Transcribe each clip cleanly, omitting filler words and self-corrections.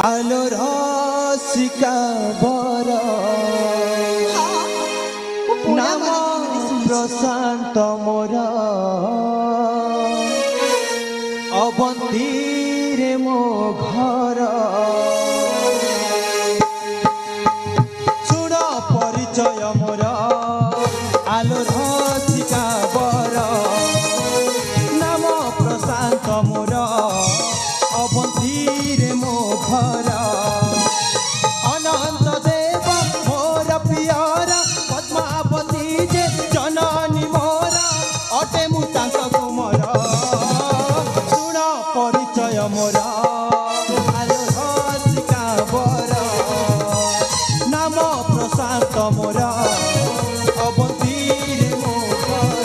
আলো রসিকা বর নাম প্রশান্ত মোর অবন্তীরে মো ঘর শুণ পরিচয় মোর আলো রসিকা বর নাম প্রশান্ত মোর অবন্তীরে মো ঘর অনন্ত দেব মোর প্রিয়র পদ্মাবতী যে জননী মোর অটে মু তাঙ্ক কুমর শুণ পরিচয় মোর আলো রসিকা বর নাম প্রশান্ত মোর অবন্তীরে মো ঘর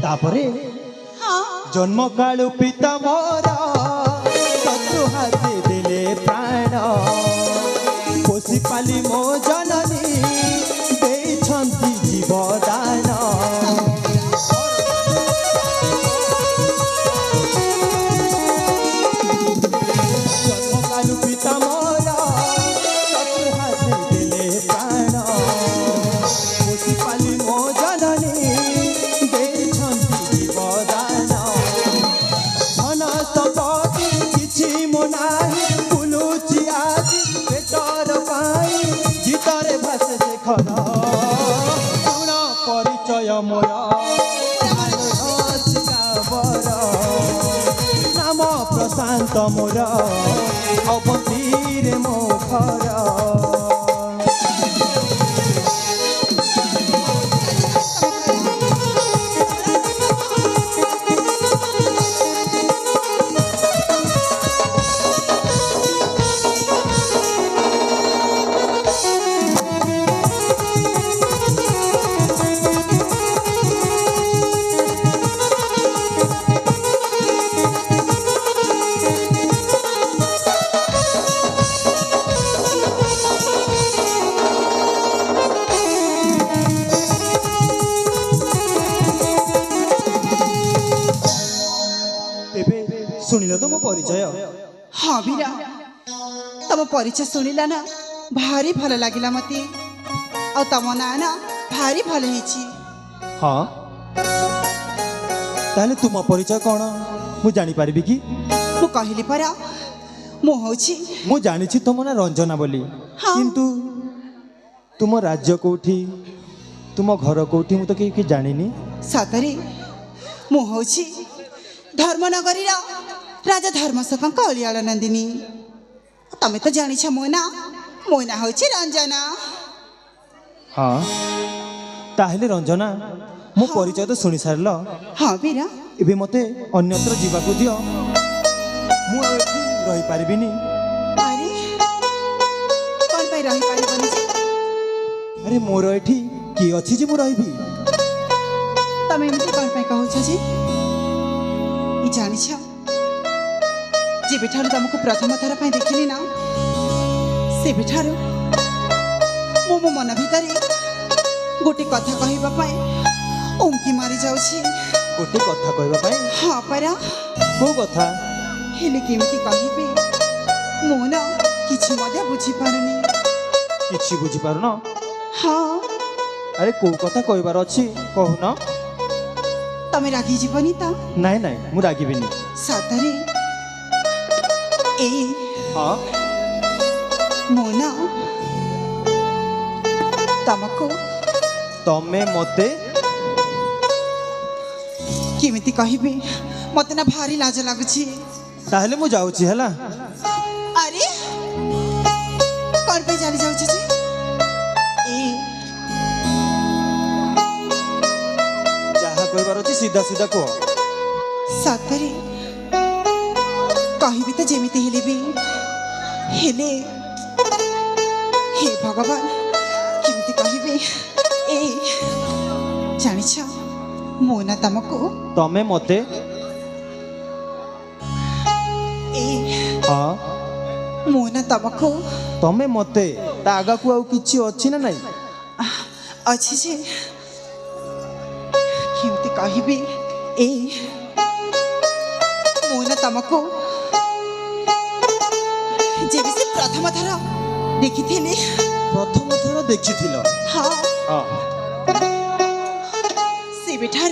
तापरे जन्म कालु पिता मोर शत्रु हाथे देले प्राण पोषि पाली मो जननी देछन्ति जीवदान जन्म कालु पिता मोर शत्रु हाथे देले प्राण पोषि पाली मो जननी परिचय मोर रसिका बर नाम प्रशांत मोर अवंतीरे मो घर सुनिल तो मो परिचय हाँ वीरा तम परिचय सुनिला ना भारी भल लगिला मते और तम ना ना भारी भल हिची हाँ ताले तुम परिचय कौन मु जानी पारिबी कि मु कहली परा मु होची मु जानी छी तुम ना रंजना बोली हाँ। किंतु तुम राज्य कोठी तुम घर कोठी मु तो कि जानिनी सतरे मु होची धर्मनगरी राजा धर्मशोक अलियाल नंदिनी तमे तो जानी छ मोना मोना होची रंजना हाँ ताहले रंजना मो परिचय तो सुनी सारल हाँ वीरा एबे मते अन्यत्र जीवाकू दियो मु एठी रही पारिबिनी अरे कोन पे रही पारिबनी अरे मोर एठी की अछि जे मु रहिबी तमे एमती कोन पे कहू छ जी ई जानी छ जे बेठारु तुमको प्रथम थर पे देखिनी ना से बेठारु मो मन भितरे गोटे कथा कहबा पई उंकी मारी जाउछि गोटे कथा कहबा पई हाँ परा को कथा हेले केमिति कहिबे मो ना किछि मध्य बुझी पारुनी किछि बुझी पारुन हाँ अरे को कथा कहबार अछि कहून तमे रागी जीवनी ता नाइ नाइ मु रागिबिनी सातरे ए हाँ मोना तमको तमे मते କେମିତି କହିବି ମତେ ନା ଭାରି ଲାଜ ଲାଗୁଛି। ତାହେଲେ ମୁଁ ଯାଉଛି ହେଲା। ଆରେ କଣ ପାଇଁ ଚାଲି ଯାଉଛି ଯେ? ଯାହା କହିବାର ଅଛି ସିଧା ସିଧା କୁହ। ସତରେ କହିବି ତ ଯେମିତି ହେଲେ ବି, ହେଲେ ହେ ଭଗବାନ କେମିତି କହିବି? ଜାଣିଛ ମୁଁ ନା ତମକୁ ତମେ ମତେ ହଁ ମୁଁ ନା ତମକୁ ତମେ ମତେ ତା ଆଗକୁ ଆଉ କିଛି ଅଛି ନା ନାଇଁ? ଅଛି ଯେ କେମିତି କହିବି? ମୁଁ ନା ତମକୁ ଯେବେ ସେ ପ୍ରଥମ ଥର ଦେଖିଥିଲି। ପ୍ରଥମ ଥର ଦେଖିଥିଲ? ହଁ ହଁ। ସେବେଠାରୁ